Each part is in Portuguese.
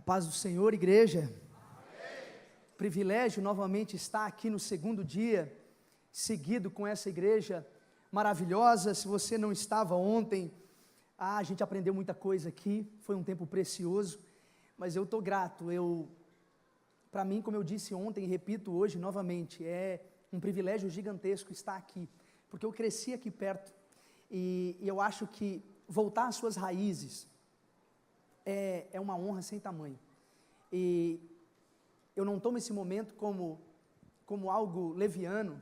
paz do Senhor, igreja. Amém. Privilégio novamente estar aqui no segundo dia seguido com essa igreja maravilhosa. Se você não estava ontem, a gente aprendeu muita coisa aqui, foi um tempo precioso, mas eu estou grato. Para mim, como eu disse ontem e repito hoje novamente, é um privilégio gigantesco estar aqui, porque eu cresci aqui perto e eu acho que voltar às suas raízes é uma honra sem tamanho. E eu não tomo esse momento como algo leviano,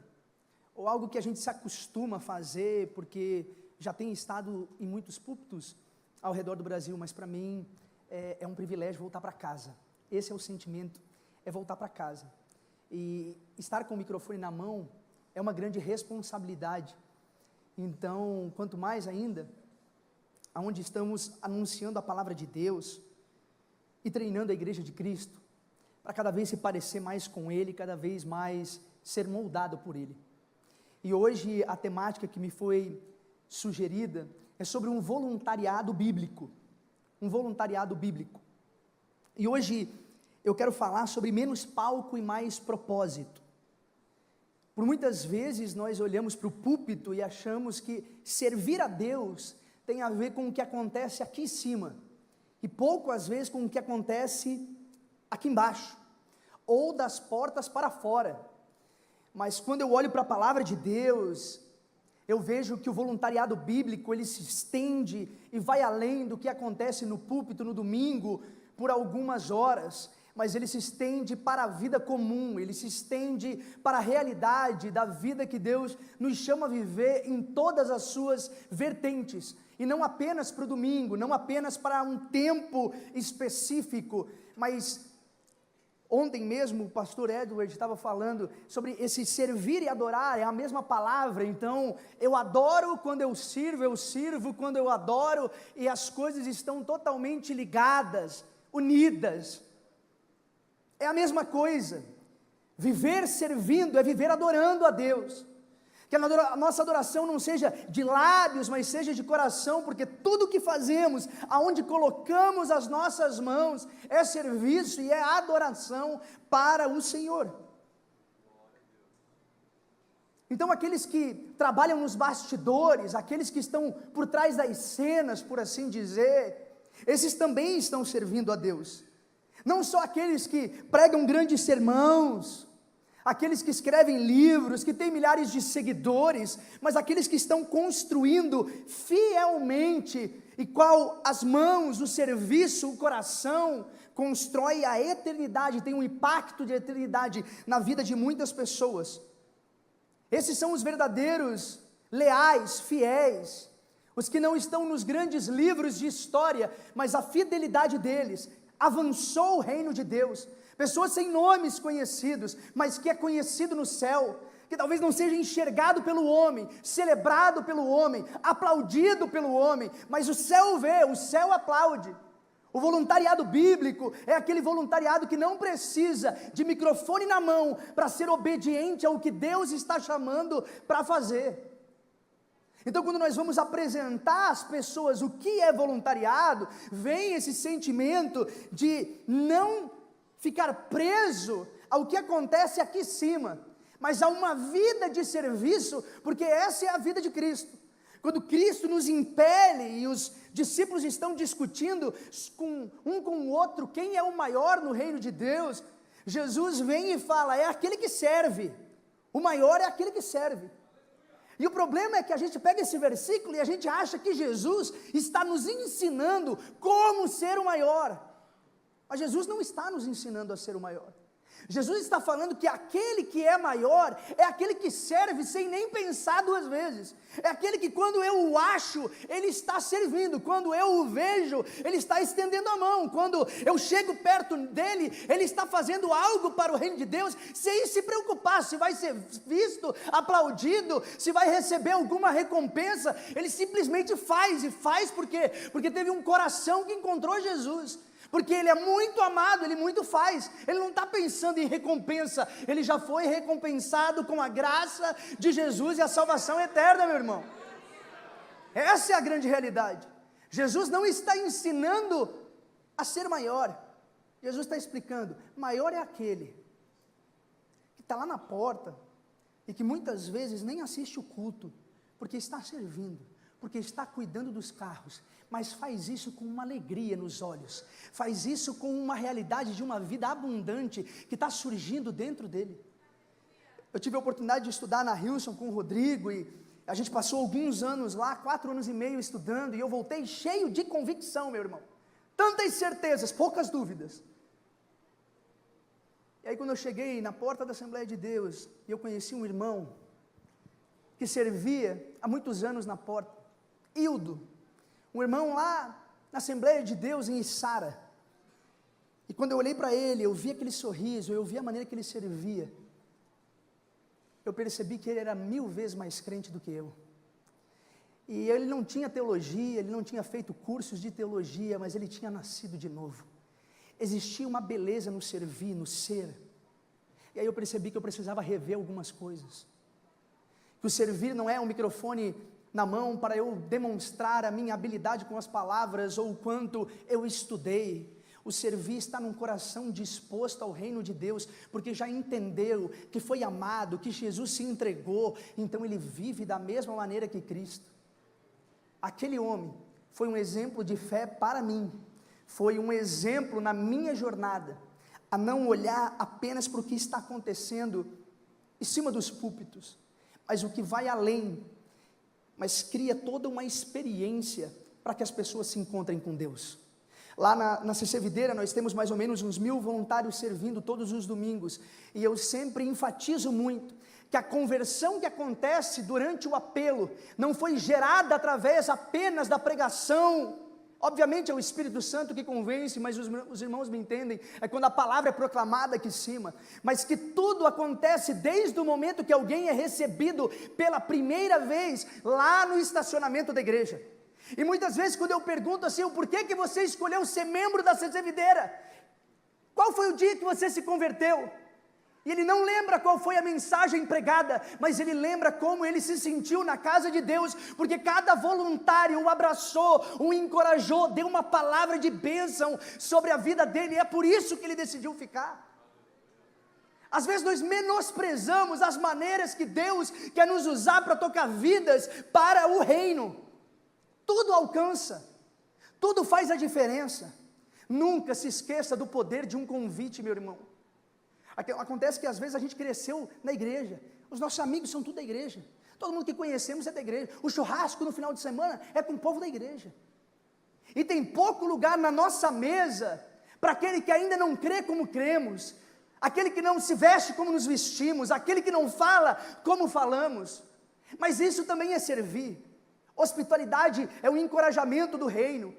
ou algo que a gente se acostuma a fazer, porque já tem estado em muitos púlpitos ao redor do Brasil, mas para mim é um privilégio voltar para casa. Esse é o sentimento, é voltar para casa. E estar com o microfone na mão é uma grande responsabilidade. Então, quanto mais ainda, onde estamos anunciando a palavra de Deus e treinando a igreja de Cristo, para cada vez se parecer mais com Ele, cada vez mais ser moldado por Ele. E hoje a temática que me foi sugerida é sobre um voluntariado bíblico, e hoje eu quero falar sobre menos palco e mais propósito. Por muitas vezes nós olhamos para o púlpito e achamos que servir a Deus tem a ver com o que acontece aqui em cima, e pouco às vezes com o que acontece aqui embaixo, ou das portas para fora. Mas quando eu olho para a palavra de Deus, eu vejo que o voluntariado bíblico, ele se estende e vai além do que acontece no púlpito no domingo, por algumas horas, mas ele se estende para a vida comum, ele se estende para a realidade da vida que Deus nos chama a viver em todas as suas vertentes, e não apenas para o domingo, não apenas para um tempo específico, mas ontem mesmo o pastor Edward estava falando sobre esse servir e adorar, é a mesma palavra. Então eu adoro quando eu sirvo quando eu adoro, e as coisas estão totalmente ligadas, unidas. É a mesma coisa. Viver servindo é viver adorando a Deus. Que a nossa adoração não seja de lábios, mas seja de coração, porque tudo que fazemos, aonde colocamos as nossas mãos, é serviço e é adoração para o Senhor. Então aqueles que trabalham nos bastidores, aqueles que estão por trás das cenas, por assim dizer, esses também estão servindo a Deus. Não só aqueles que pregam grandes sermões, aqueles que escrevem livros, que têm milhares de seguidores, mas aqueles que estão construindo fielmente, e qual as mãos, o serviço, o coração, constrói a eternidade, tem um impacto de eternidade na vida de muitas pessoas. Esses são os verdadeiros leais, fiéis, os que não estão nos grandes livros de história, mas a fidelidade deles avançou o reino de Deus. Pessoas sem nomes conhecidos, mas que é conhecido no céu, que talvez não seja enxergado pelo homem, celebrado pelo homem, aplaudido pelo homem, mas o céu vê, o céu aplaude. O voluntariado bíblico é aquele voluntariado que não precisa de microfone na mão para ser obediente ao que Deus está chamando para fazer. Então, quando nós vamos apresentar às pessoas o que é voluntariado, vem esse sentimento de não ficar preso ao que acontece aqui em cima, mas a uma vida de serviço, porque essa é a vida de Cristo. Quando Cristo nos impele e os discípulos estão discutindo um com o outro, quem é o maior no reino de Deus, Jesus vem e fala, é aquele que serve, o maior é aquele que serve. E o problema é que a gente pega esse versículo e a gente acha que Jesus está nos ensinando como ser o maior. Mas Jesus não está nos ensinando a ser o maior. Jesus está falando que aquele que é maior é aquele que serve sem nem pensar duas vezes. É aquele que quando eu o acho, ele está servindo. Quando eu o vejo, ele está estendendo a mão. Quando eu chego perto dele, ele está fazendo algo para o reino de Deus, sem se preocupar se vai ser visto, aplaudido, se vai receber alguma recompensa. Ele simplesmente faz, e faz porque teve um coração que encontrou Jesus. Porque ele é muito amado, ele muito faz, ele não está pensando em recompensa, ele já foi recompensado com a graça de Jesus e a salvação eterna, meu irmão. Essa é a grande realidade. Jesus não está ensinando a ser maior, Jesus está explicando, maior é aquele que está lá na porta e que muitas vezes nem assiste o culto, porque está servindo, porque está cuidando dos carros, mas faz isso com uma alegria nos olhos, faz isso com uma realidade de uma vida abundante que está surgindo dentro dele. Eu tive a oportunidade de estudar na Hilson com o Rodrigo, e a gente passou alguns anos lá, 4 anos e meio estudando, e eu voltei cheio de convicção, meu irmão, tantas certezas, poucas dúvidas. E aí quando eu cheguei na porta da Assembleia de Deus, e eu conheci um irmão, que servia há muitos anos na porta, Hildo, um irmão lá na Assembleia de Deus em Içara, e quando eu olhei para ele, eu vi aquele sorriso, eu vi a maneira que ele servia, eu percebi que ele era 1000 vezes mais crente do que eu, e ele não tinha teologia, ele não tinha feito cursos de teologia, mas ele tinha nascido de novo, existia uma beleza no servir, no ser, e aí eu percebi que eu precisava rever algumas coisas, que o servir não é um microfone na mão para eu demonstrar a minha habilidade com as palavras ou o quanto eu estudei. O servir está num coração disposto ao reino de Deus, porque já entendeu que foi amado, que Jesus se entregou, então ele vive da mesma maneira que Cristo. Aquele homem foi um exemplo de fé para mim, foi um exemplo na minha jornada, a não olhar apenas para o que está acontecendo em cima dos púlpitos, mas o que vai além, mas cria toda uma experiência para que as pessoas se encontrem com Deus. Lá na CC Videira nós temos mais ou menos uns 1000 voluntários servindo todos os domingos, e eu sempre enfatizo muito, que a conversão que acontece durante o apelo, não foi gerada através apenas da pregação, obviamente é o Espírito Santo que convence, mas os irmãos me entendem, é quando a palavra é proclamada aqui em cima, mas que tudo acontece desde o momento que alguém é recebido pela primeira vez, lá no estacionamento da igreja. E muitas vezes quando eu pergunto assim, o porquê que você escolheu ser membro da CC Videira? Qual foi o dia que você se converteu? E ele não lembra qual foi a mensagem pregada, mas ele lembra como ele se sentiu na casa de Deus, porque cada voluntário o abraçou, o encorajou, deu uma palavra de bênção sobre a vida dele, e é por isso que ele decidiu ficar. Às vezes nós menosprezamos as maneiras que Deus quer nos usar para tocar vidas para o reino. Tudo alcança, tudo faz a diferença. Nunca se esqueça do poder de um convite, meu irmão. Acontece que às vezes a gente cresceu na igreja, os nossos amigos são tudo da igreja, todo mundo que conhecemos é da igreja, o churrasco no final de semana é com o povo da igreja, e tem pouco lugar na nossa mesa, para aquele que ainda não crê como cremos, aquele que não se veste como nos vestimos, aquele que não fala como falamos, mas isso também é servir. Hospitalidade é um encorajamento do reino,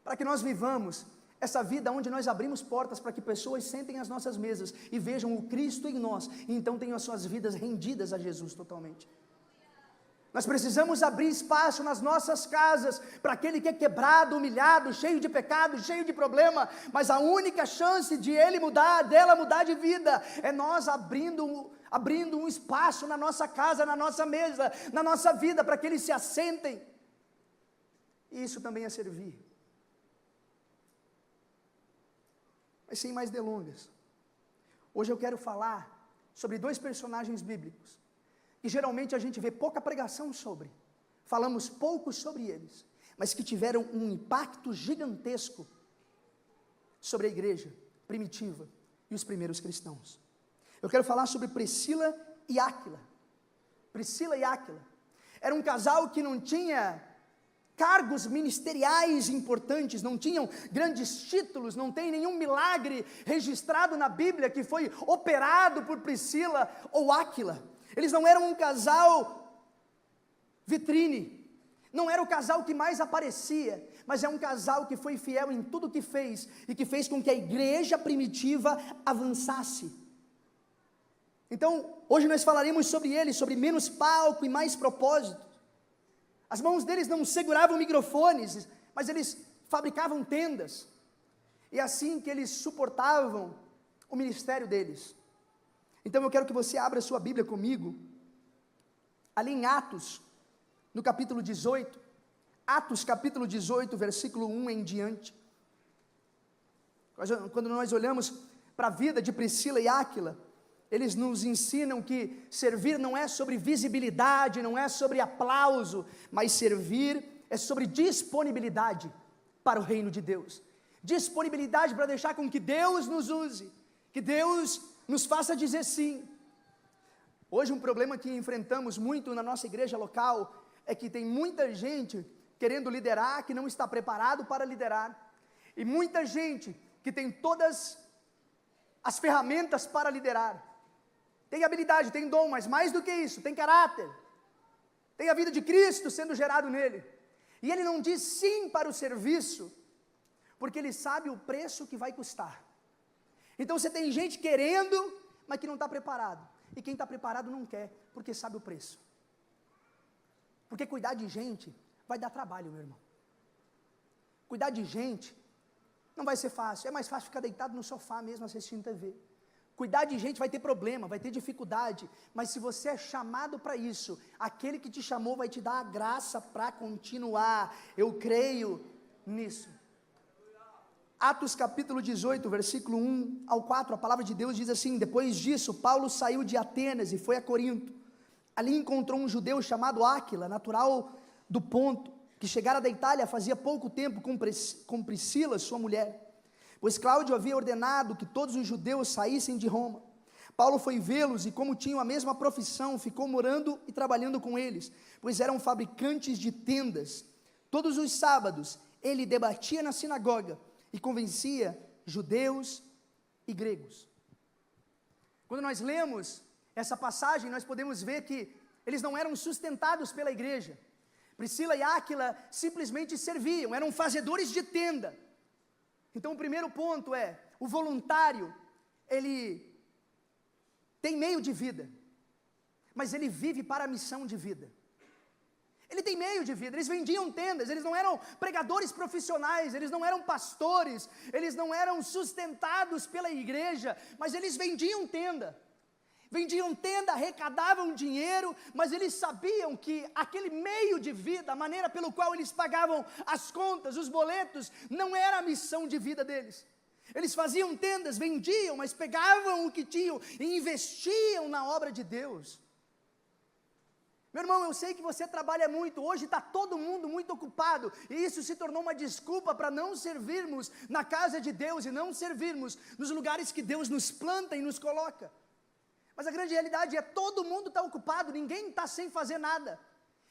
para que nós vivamos essa vida onde nós abrimos portas para que pessoas sentem às nossas mesas e vejam o Cristo em nós, e então tenham as suas vidas rendidas a Jesus totalmente. Nós precisamos abrir espaço nas nossas casas, para aquele que é quebrado, humilhado, cheio de pecado, cheio de problema, mas a única chance de ele mudar, dela mudar de vida, é nós abrindo um espaço na nossa casa, na nossa mesa, na nossa vida, para que eles se assentem. E isso também é servir. Mas sem mais delongas, hoje eu quero falar sobre 2 personagens bíblicos, que geralmente a gente vê pouca pregação sobre, falamos pouco sobre eles, mas que tiveram um impacto gigantesco sobre a igreja primitiva e os primeiros cristãos. Eu quero falar sobre Priscila e Áquila. Priscila e Áquila era um casal que não tinha cargos ministeriais importantes, não tinham grandes títulos, não tem nenhum milagre registrado na Bíblia que foi operado por Priscila ou Áquila. Eles não eram um casal vitrine, não era o casal que mais aparecia, mas é um casal que foi fiel em tudo que fez, e que fez com que a igreja primitiva avançasse. Então, hoje nós falaremos sobre eles, sobre menos palco e mais propósito. As mãos deles não seguravam microfones, mas eles fabricavam tendas, e assim que eles suportavam o ministério deles. Então eu quero que você abra sua Bíblia comigo, ali em Atos, no capítulo 18, Atos capítulo 18, versículo 1 em diante. Quando nós olhamos para a vida de Priscila e Áquila, eles nos ensinam que servir não é sobre visibilidade, não é sobre aplauso, mas servir é sobre disponibilidade para o reino de Deus. Disponibilidade para deixar com que Deus nos use, que Deus nos faça dizer sim. Hoje um problema que enfrentamos muito na nossa igreja local é que tem muita gente querendo liderar, que não está preparado para liderar, e muita gente que tem todas as ferramentas para liderar, tem habilidade, tem dom, mas mais do que isso, tem caráter, tem a vida de Cristo sendo gerado nele, e ele não diz sim para o serviço, porque ele sabe o preço que vai custar. Então você tem gente querendo, mas que não está preparado, e quem está preparado não quer, porque sabe o preço, porque cuidar de gente vai dar trabalho, meu irmão. Cuidar de gente não vai ser fácil, é mais fácil ficar deitado no sofá mesmo assistindo TV. Cuidar de gente vai ter problema, vai ter dificuldade, mas se você é chamado para isso, aquele que te chamou vai te dar a graça para continuar. Eu creio nisso. Atos capítulo 18, versículo 1 ao 4, a palavra de Deus diz assim: depois disso, Paulo saiu de Atenas e foi a Corinto. Ali encontrou um judeu chamado Áquila, natural do Ponto, que chegara da Itália fazia pouco tempo com Priscila, sua mulher, pois Cláudio havia ordenado que todos os judeus saíssem de Roma. Paulo foi vê-los e, como tinham a mesma profissão, ficou morando e trabalhando com eles, pois eram fabricantes de tendas. Todos os sábados ele debatia na sinagoga e convencia judeus e gregos. Quando nós lemos essa passagem, nós podemos ver que eles não eram sustentados pela igreja. Priscila e Áquila simplesmente serviam, eram fazedores de tenda. Então o primeiro ponto é, o voluntário, ele tem meio de vida, mas ele vive para a missão de vida. Ele tem meio de vida, eles vendiam tendas, eles não eram pregadores profissionais, eles não eram pastores, eles não eram sustentados pela igreja, mas eles vendiam tenda. Vendiam tenda, arrecadavam dinheiro, mas eles sabiam que aquele meio de vida, a maneira pelo qual eles pagavam as contas, os boletos, não era a missão de vida deles. Eles faziam tendas, vendiam, mas pegavam o que tinham e investiam na obra de Deus. Meu irmão, eu sei que você trabalha muito, hoje está todo mundo muito ocupado, e isso se tornou uma desculpa para não servirmos na casa de Deus e não servirmos nos lugares que Deus nos planta e nos coloca. Mas a grande realidade é todo mundo está ocupado, ninguém está sem fazer nada.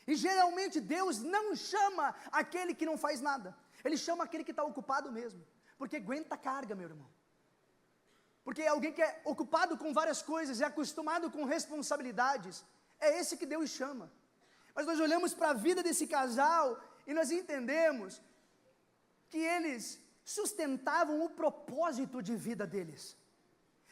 E geralmente Deus não chama aquele que não faz nada, Ele chama aquele que está ocupado mesmo, porque aguenta a carga, meu irmão. Porque alguém que é ocupado com várias coisas, é acostumado com responsabilidades, é esse que Deus chama. Mas nós olhamos para a vida desse casal e nós entendemos que eles sustentavam o propósito de vida deles.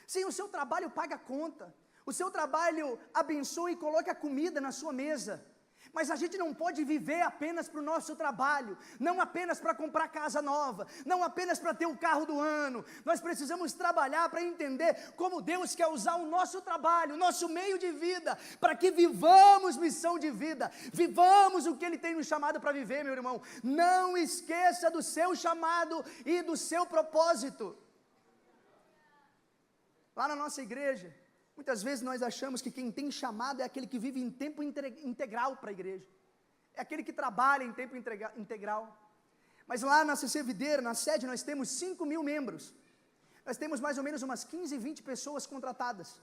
Sim, o seu trabalho paga a conta, o seu trabalho abençoa e coloca comida na sua mesa, mas a gente não pode viver apenas para o nosso trabalho, não apenas para comprar casa nova, não apenas para ter o carro do ano. Nós precisamos trabalhar para entender como Deus quer usar o nosso trabalho, o nosso meio de vida, para que vivamos missão de vida, vivamos o que Ele tem nos chamado para viver, meu irmão. Não esqueça do seu chamado e do seu propósito. Lá na nossa igreja, muitas vezes nós achamos que quem tem chamado é aquele que vive em tempo integral para a igreja, é aquele que trabalha em tempo integral. Mas lá na CC Videira, na sede, nós temos 5.000 membros, nós temos mais ou menos umas 15, 20 pessoas contratadas.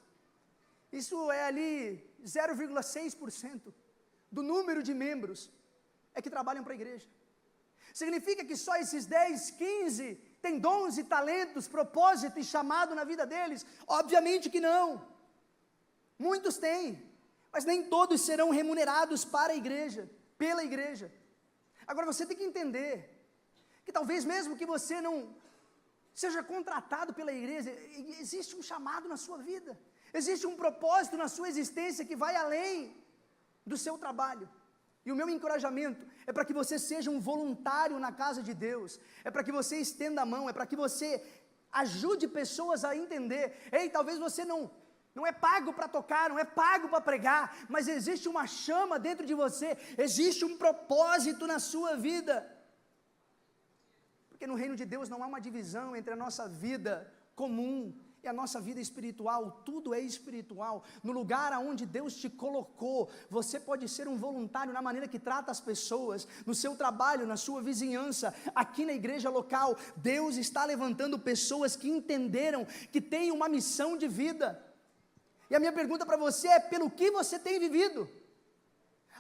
Isso é ali 0,6% do número de membros é que trabalham para a igreja. Significa que só esses 10, 15 têm dons e talentos, propósito e chamado na vida deles? Obviamente que não. Muitos têm, mas nem todos serão remunerados para a igreja, pela igreja. Agora você tem que entender que talvez mesmo que você não seja contratado pela igreja, existe um chamado na sua vida, existe um propósito na sua existência que vai além do seu trabalho. E o meu encorajamento é para que você seja um voluntário na casa de Deus, é para que você estenda a mão, é para que você ajude pessoas a entender. Ei, talvez você não é pago para tocar, não é pago para pregar, mas existe uma chama dentro de você, existe um propósito na sua vida. Porque no reino de Deus não há uma divisão entre a nossa vida comum e a nossa vida espiritual, tudo é espiritual. No lugar aonde Deus te colocou, você pode ser um voluntário na maneira que trata as pessoas, no seu trabalho, na sua vizinhança, aqui na igreja local. Deus está levantando pessoas que entenderam que têm uma missão de vida. E a minha pergunta para você é: pelo que você tem vivido?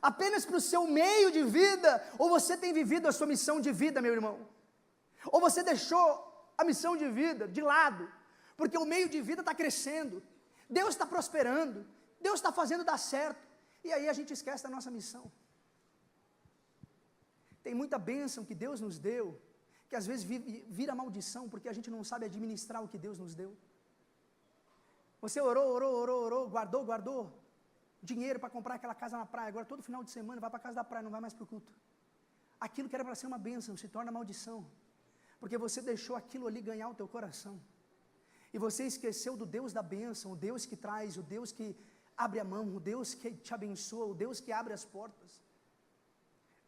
Apenas para o seu meio de vida, ou você tem vivido a sua missão de vida, meu irmão? Ou você deixou a missão de vida de lado? Porque o meio de vida está crescendo, Deus está prosperando, Deus está fazendo dar certo, e aí a gente esquece da nossa missão. Tem muita bênção que Deus nos deu, que às vezes vira maldição, porque a gente não sabe administrar o que Deus nos deu. Você orou, guardou dinheiro para comprar aquela casa na praia, agora todo final de semana vai para a casa da praia, não vai mais para o culto. Aquilo que era para ser uma bênção se torna maldição, porque você deixou aquilo ali ganhar o teu coração. E você esqueceu do Deus da bênção, o Deus que traz, o Deus que abre a mão, o Deus que te abençoa, o Deus que abre as portas.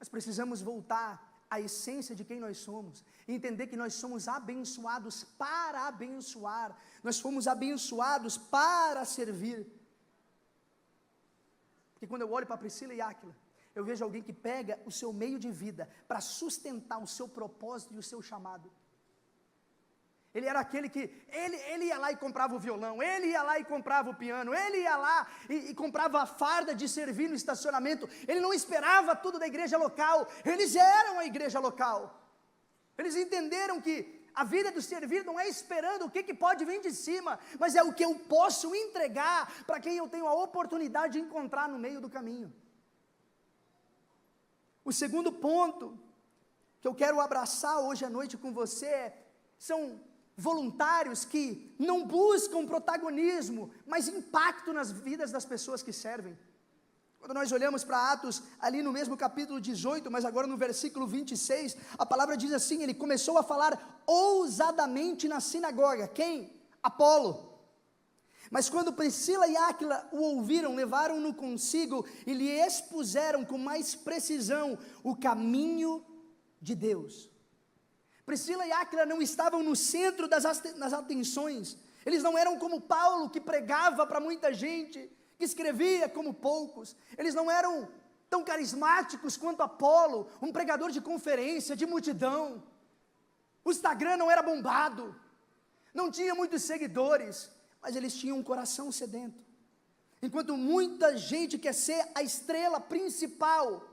Nós precisamos voltar à essência de quem nós somos, e entender que nós somos abençoados para abençoar, nós fomos abençoados para servir. Porque quando eu olho para Priscila e Áquila, eu vejo alguém que pega o seu meio de vida para sustentar o seu propósito e o seu chamado. Ele era aquele que, ele ia lá e comprava o violão, ele ia lá e comprava o piano, ele ia lá e comprava a farda de servir no estacionamento. Ele não esperava tudo da igreja local, eles eram a igreja local. Eles entenderam que a vida do servir não é esperando o que pode vir de cima, mas é o que eu posso entregar para quem eu tenho a oportunidade de encontrar no meio do caminho. O segundo ponto que eu quero abraçar hoje à noite com você são voluntários que não buscam protagonismo, mas impacto nas vidas das pessoas que servem. Quando nós olhamos para Atos, ali no mesmo capítulo 18, mas agora no versículo 26, a palavra diz assim: ele começou a falar ousadamente na sinagoga. Quem? Apolo. Mas quando Priscila e Áquila o ouviram, levaram-no consigo e lhe expuseram com mais precisão o caminho de Deus. Priscila e Áquila não estavam no centro das atenções, eles não eram como Paulo, que pregava para muita gente, que escrevia como poucos, eles não eram tão carismáticos quanto Apolo, um pregador de conferência, de multidão. O Instagram não era bombado, não tinha muitos seguidores, mas eles tinham um coração sedento. Enquanto muita gente quer ser a estrela principal,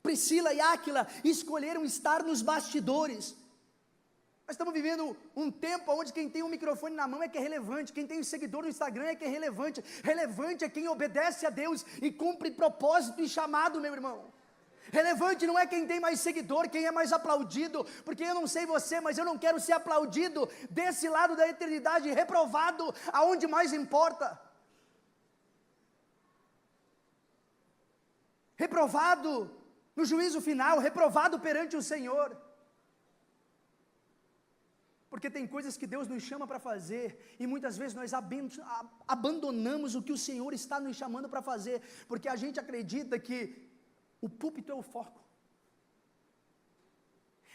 Priscila e Áquila escolheram estar nos bastidores. Nós estamos vivendo um tempo onde quem tem um microfone na mão é que é relevante, quem tem um seguidor no Instagram é que é relevante. Relevante é quem obedece a Deus e cumpre propósito e chamado, meu irmão. Relevante não é quem tem mais seguidor, quem é mais aplaudido, porque eu não sei você, mas eu não quero ser aplaudido desse lado da eternidade, reprovado aonde mais importa. Reprovado no juízo final, reprovado perante o Senhor. Porque tem coisas que Deus nos chama para fazer, e muitas vezes nós abandonamos o que o Senhor está nos chamando para fazer, porque a gente acredita que o púlpito é o foco.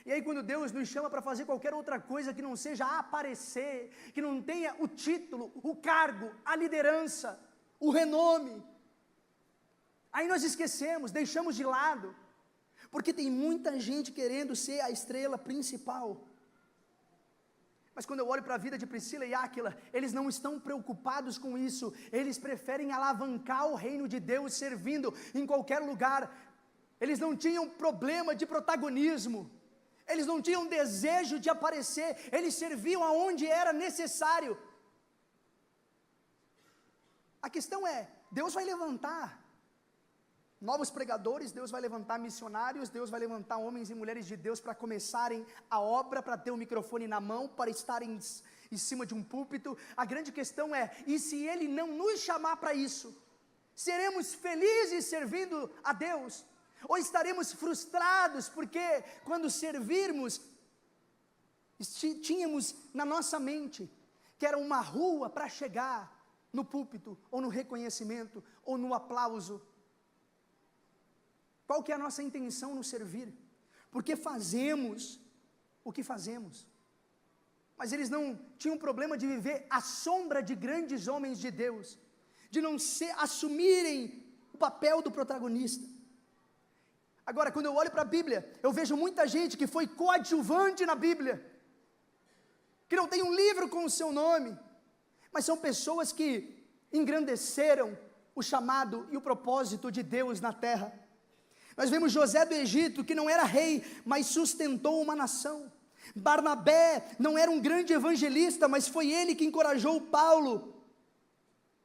E aí quando Deus nos chama para fazer qualquer outra coisa que não seja aparecer, que não tenha o título, o cargo, a liderança, o renome, aí nós esquecemos, deixamos de lado, porque tem muita gente querendo ser a estrela principal. Mas quando eu olho para a vida de Priscila e Áquila, eles não estão preocupados com isso, eles preferem alavancar o reino de Deus servindo em qualquer lugar. Eles não tinham problema de protagonismo, eles não tinham desejo de aparecer, eles serviam aonde era necessário. A questão é, Deus vai levantar novos pregadores, Deus vai levantar missionários, Deus vai levantar homens e mulheres de Deus para começarem a obra, para ter o microfone na mão, para estarem em cima de um púlpito. A grande questão é, e se Ele não nos chamar para isso, seremos felizes servindo a Deus? Ou estaremos frustrados, porque quando servirmos, tínhamos na nossa mente, que era uma rua para chegar no púlpito, ou no reconhecimento, ou no aplauso. Qual que é a nossa intenção no servir? Porque fazemos o que fazemos. Mas eles não tinham problema de viver à sombra de grandes homens de Deus, de não assumirem o papel do protagonista. Agora, quando eu olho para a Bíblia, eu vejo muita gente que foi coadjuvante na Bíblia, que não tem um livro com o seu nome, mas são pessoas que engrandeceram o chamado e o propósito de Deus na terra. Nós vemos José do Egito, que não era rei, mas sustentou uma nação. Barnabé não era um grande evangelista, mas foi ele que encorajou Paulo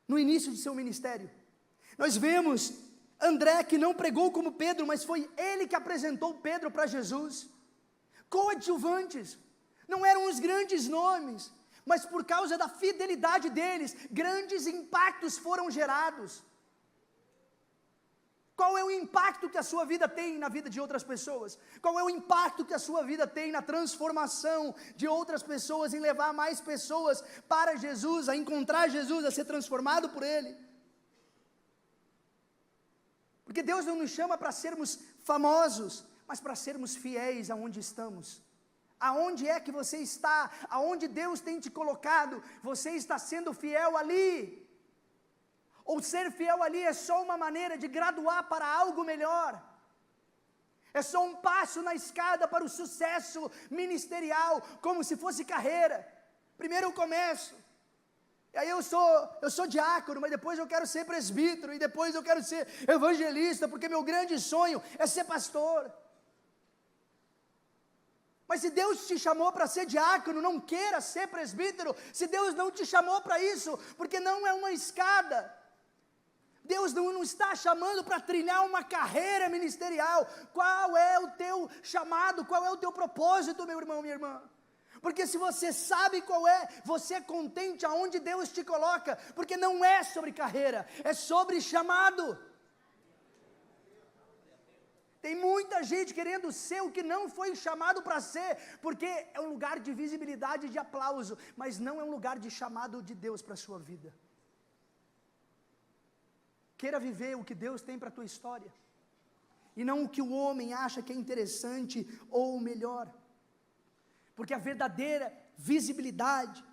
no início de seu ministério. Nós vemos André, que não pregou como Pedro, mas foi ele que apresentou Pedro para Jesus. Coadjuvantes, não eram os grandes nomes, mas por causa da fidelidade deles, grandes impactos foram gerados. Qual é o impacto que a sua vida tem na vida de outras pessoas? Qual é o impacto que a sua vida tem na transformação de outras pessoas, em levar mais pessoas para Jesus, a encontrar Jesus, a ser transformado por Ele? Porque Deus não nos chama para sermos famosos, mas para sermos fiéis aonde estamos. Aonde é que você está? Aonde Deus tem te colocado? Você está sendo fiel ali? Ou ser fiel ali é só uma maneira de graduar para algo melhor? É só um passo na escada para o sucesso ministerial, como se fosse carreira. Primeiro eu começo, e aí eu sou diácono, mas depois eu quero ser presbítero, e depois eu quero ser evangelista, porque meu grande sonho é ser pastor. Mas se Deus te chamou para ser diácono, não queira ser presbítero. Se Deus não te chamou para isso, porque não é uma escada. Deus não está chamando para trilhar uma carreira ministerial. Qual é o teu chamado? Qual é o teu propósito, meu irmão, minha irmã? Porque se você sabe qual é, você é contente aonde Deus te coloca. Porque não é sobre carreira, é sobre chamado. Tem muita gente querendo ser o que não foi chamado para ser, porque é um lugar de visibilidade e de aplauso, mas não é um lugar de chamado de Deus para a sua vida. Queira viver o que Deus tem para a tua história, e não o que o homem acha que é interessante ou melhor, porque a verdadeira visibilidade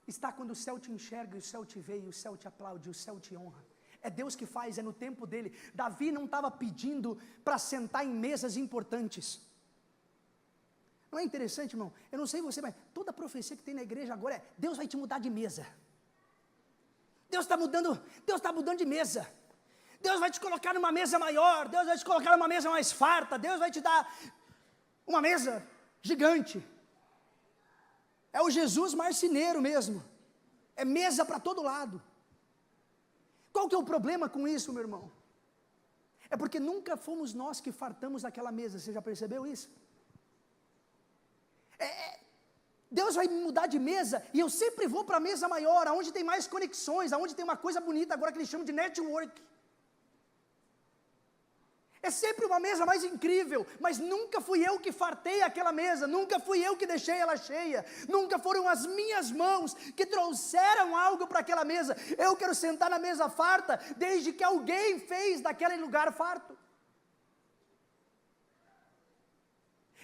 está quando o céu te enxerga, e o céu te vê, e o céu te aplaude, e o céu te honra. É Deus que faz, é no tempo dele. Davi não estava pedindo para sentar em mesas importantes. Não é interessante, irmão? Eu não sei você, mas toda profecia que tem na igreja agora é: Deus vai te mudar de mesa. Deus está mudando de mesa. Deus vai te colocar numa mesa maior. Deus vai te colocar numa mesa mais farta. Deus vai te dar uma mesa gigante. É o Jesus marceneiro mesmo. É mesa para todo lado. Qual que é o problema com isso, meu irmão? É porque nunca fomos nós que fartamos aquela mesa. Você já percebeu isso? Deus vai me mudar de mesa, e eu sempre vou para a mesa maior, aonde tem mais conexões, aonde tem uma coisa bonita agora que eles chamam de network. É sempre uma mesa mais incrível, mas nunca fui eu que fartei aquela mesa, nunca fui eu que deixei ela cheia, nunca foram as minhas mãos que trouxeram algo para aquela mesa. Eu quero sentar na mesa farta, desde que alguém fez daquele lugar farto.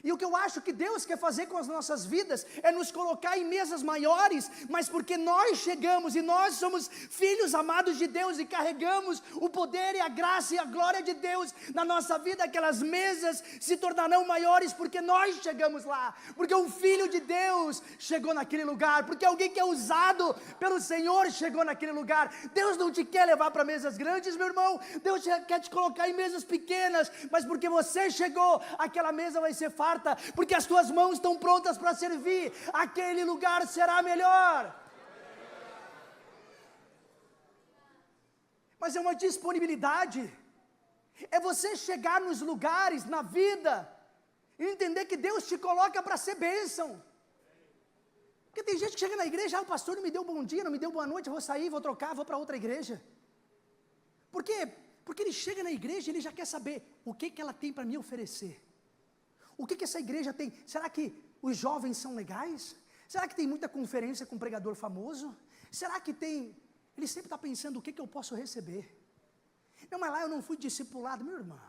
E o que eu acho que Deus quer fazer com as nossas vidas é nos colocar em mesas maiores, mas porque nós chegamos e nós somos filhos amados de Deus e carregamos o poder e a graça e a glória de Deus na nossa vida, aquelas mesas se tornarão maiores porque nós chegamos lá, porque um filho de Deus chegou naquele lugar, porque alguém que é usado pelo Senhor chegou naquele lugar. Deus não te quer levar para mesas grandes, meu irmão. Deus quer te colocar em mesas pequenas, mas porque você chegou, aquela mesa vai ser farta, porque as tuas mãos estão prontas para servir, aquele lugar será melhor. Mas é uma disponibilidade, é você chegar nos lugares na vida e entender que Deus te coloca para ser bênção. Porque tem gente que chega na igreja: o pastor não me deu bom dia, não me deu boa noite, eu vou sair, vou trocar, vou para outra igreja. Por quê? Porque ele chega na igreja e ele já quer saber o que ela tem para me oferecer. O que essa igreja tem? Será que os jovens são legais? Será que tem muita conferência com pregador famoso? Será que tem... Ele sempre está pensando: o que eu posso receber? Não, mas lá eu não fui discipulado. Meu irmão,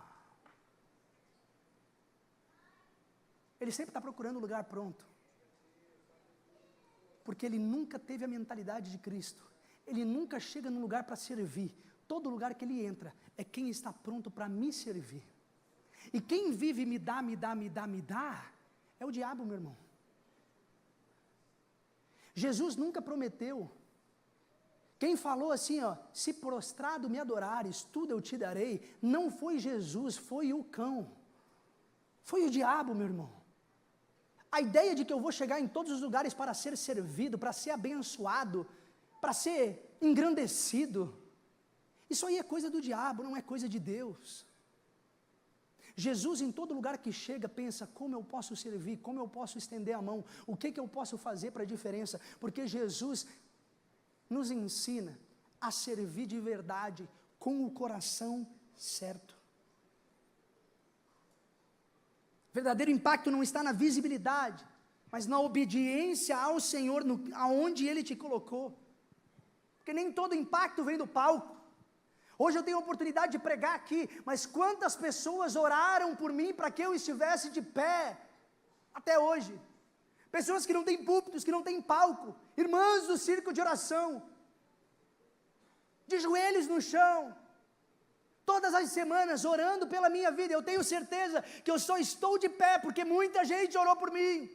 ele sempre está procurando um lugar pronto. Porque ele nunca teve a mentalidade de Cristo. Ele nunca chega num lugar para servir. Todo lugar que ele entra é quem está pronto para me servir. E quem vive me dá, é o diabo, meu irmão. Jesus nunca prometeu. Quem falou assim, ó, se prostrado me adorares, tudo eu te darei, não foi Jesus, foi o cão. Foi o diabo, meu irmão. A ideia de que eu vou chegar em todos os lugares para ser servido, para ser abençoado, para ser engrandecido, isso aí é coisa do diabo, não é coisa de Deus. Jesus em todo lugar que chega pensa, como eu posso servir, como eu posso estender a mão, o que eu posso fazer para a diferença, porque Jesus nos ensina a servir de verdade, com o coração certo. Verdadeiro impacto não está na visibilidade, mas na obediência ao Senhor, aonde Ele te colocou. Porque nem todo impacto vem do palco. Hoje eu tenho a oportunidade de pregar aqui, mas quantas pessoas oraram por mim para que eu estivesse de pé, até hoje? Pessoas que não têm púlpitos, que não têm palco, irmãs do círculo de oração, de joelhos no chão, todas as semanas orando pela minha vida. Eu tenho certeza que eu só estou de pé porque muita gente orou por mim.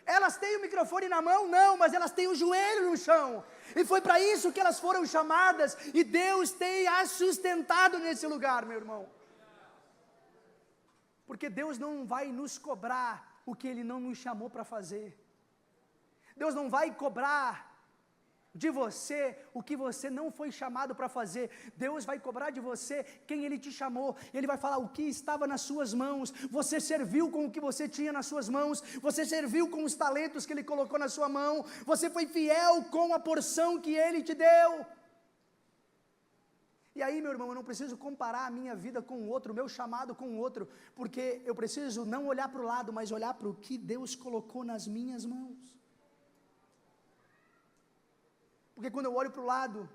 Elas têm o microfone na mão? Não, mas elas têm o joelho no chão. E foi para isso que elas foram chamadas, e Deus tem as sustentado nesse lugar, meu irmão. Porque Deus não vai nos cobrar o que Ele não nos chamou para fazer. Deus não vai cobrar de você o que você não foi chamado para fazer. Deus vai cobrar de você quem Ele te chamou. Ele vai falar o que estava nas suas mãos. Você serviu com o que você tinha nas suas mãos. Você serviu com os talentos que Ele colocou na sua mão. Você foi fiel com a porção que Ele te deu. E aí, meu irmão, eu não preciso comparar a minha vida com o outro, o meu chamado com o outro, porque eu preciso não olhar para o lado, mas olhar para o que Deus colocou nas minhas mãos. Porque quando eu olho para o lado,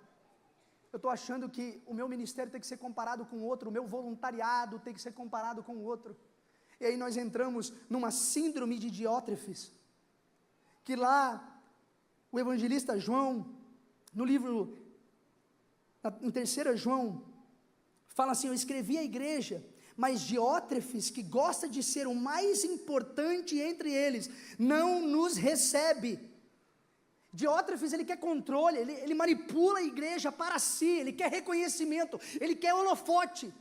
eu estou achando que o meu ministério tem que ser comparado com o outro, o meu voluntariado tem que ser comparado com o outro. E aí nós entramos numa síndrome de Diótrefes, que lá o evangelista João, no livro, em 3 João, fala assim, eu escrevi à igreja, mas Diótrefes, que gosta de ser o mais importante entre eles, não nos recebe. Diótrefes, ele quer controle, ele manipula a igreja para si, ele quer reconhecimento, ele quer holofote.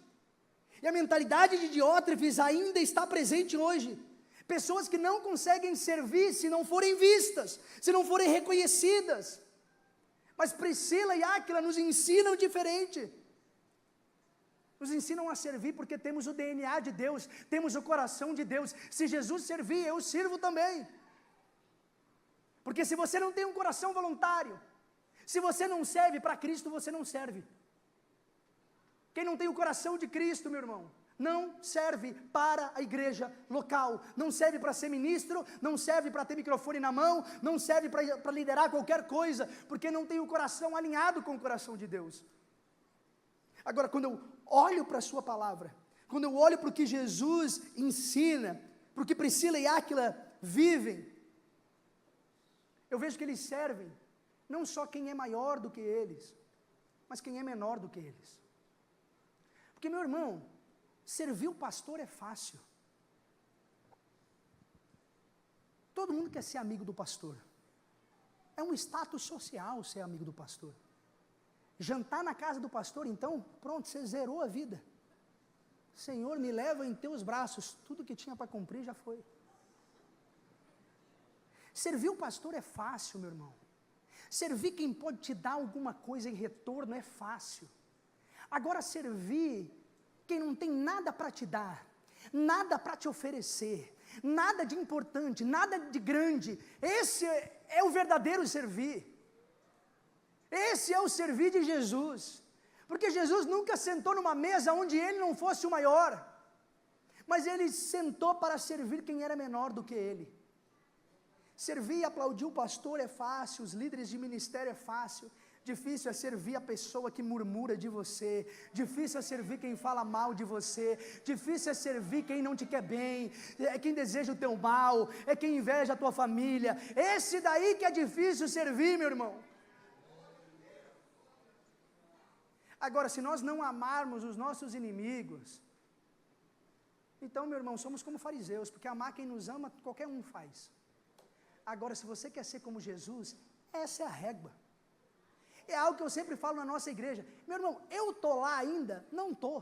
E a mentalidade de Diótrefes ainda está presente hoje. Pessoas que não conseguem servir se não forem vistas, se não forem reconhecidas. Mas Priscila e Áquila nos ensinam diferente. Nos ensinam a servir porque temos o DNA de Deus, temos o coração de Deus. Se Jesus servir, eu sirvo também. Porque se você não tem um coração voluntário, se você não serve para Cristo, você não serve. Quem não tem o coração de Cristo, meu irmão, não serve para a igreja local, não serve para ser ministro, não serve para ter microfone na mão, não serve para liderar qualquer coisa, porque não tem o coração alinhado com o coração de Deus. Agora, quando eu olho para a sua palavra, quando eu olho para o que Jesus ensina, para o que Priscila e Áquila vivem, eu vejo que eles servem, não só quem é maior do que eles, mas quem é menor do que eles. Porque, meu irmão, servir o pastor é fácil. Todo mundo quer ser amigo do pastor. É um status social ser amigo do pastor. Jantar na casa do pastor, então, pronto, você zerou a vida. Senhor, me leva em teus braços, tudo que tinha para cumprir já foi. Servir o pastor é fácil, meu irmão. Servir quem pode te dar alguma coisa em retorno é fácil. Agora, servir quem não tem nada para te dar, nada para te oferecer, nada de importante, nada de grande, esse é o verdadeiro servir. Esse é o servir de Jesus. Porque Jesus nunca sentou numa mesa onde ele não fosse o maior, mas ele sentou para servir quem era menor do que ele. Servir e aplaudir o pastor é fácil, os líderes de ministério é fácil, Difícil é servir a pessoa que murmura de você. Difícil é servir quem fala mal de você. Difícil é servir quem não te quer bem. É quem deseja o teu mal. É quem inveja a tua família. Esse daí que é difícil servir, meu irmão. Agora, se nós não amarmos os nossos inimigos, então, meu irmão, somos como fariseus, porque amar quem nos ama, qualquer um faz. Agora, se você quer ser como Jesus, essa é a régua. É algo que eu sempre falo na nossa igreja. Meu irmão, eu estou lá ainda? Não estou.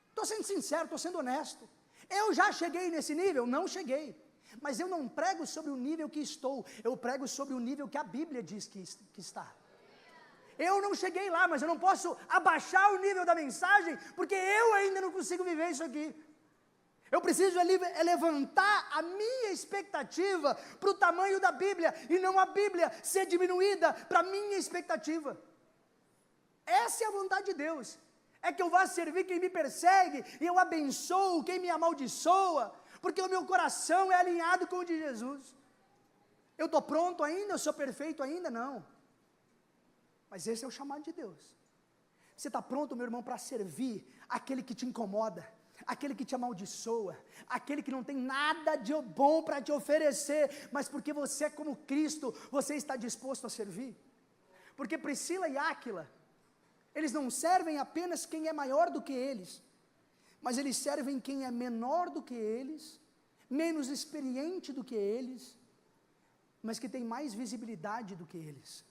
Estou sendo sincero, estou sendo honesto. Eu já cheguei nesse nível? Não cheguei. Mas eu não prego sobre o nível que estou, eu prego sobre o nível que a Bíblia diz que está. Eu não cheguei lá, mas eu não posso abaixar o nível da mensagem, porque eu ainda não consigo viver isso aqui. Eu preciso levantar a minha expectativa para o tamanho da Bíblia, e não a Bíblia ser diminuída para a minha expectativa. Essa é a vontade de Deus, é que eu vá servir quem me persegue, e eu abençoo quem me amaldiçoa, porque o meu coração é alinhado com o de Jesus. Eu estou pronto ainda? Eu sou perfeito ainda? Não. Mas esse é o chamado de Deus. Você está pronto, meu irmão, para servir aquele que te incomoda, aquele que te amaldiçoa, aquele que não tem nada de bom para te oferecer, mas porque você é como Cristo, você está disposto a servir? Porque Priscila e Áquila, eles não servem apenas quem é maior do que eles, mas eles servem quem é menor do que eles, menos experiente do que eles, mas que tem mais visibilidade do que eles.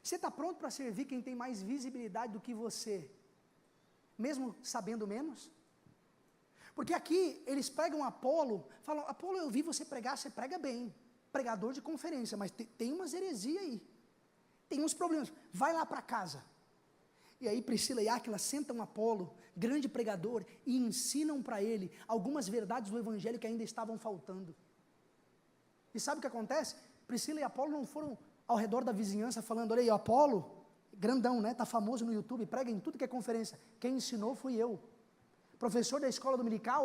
Você está pronto para servir quem tem mais visibilidade do que você, mesmo sabendo menos? Porque aqui eles pegam Apolo, falam: Apolo, eu vi você pregar, você prega bem, pregador de conferência, mas tem umas heresias aí, tem uns problemas, vai lá para casa. E aí Priscila e Áquila sentam Apolo, grande pregador, e ensinam para ele algumas verdades do evangelho que ainda estavam faltando. E sabe o que acontece? Priscila e Apolo não foram ao redor da vizinhança falando: olha aí, Apolo, grandão, né, está famoso no YouTube, prega em tudo que é conferência, quem ensinou fui eu, professor da escola dominical,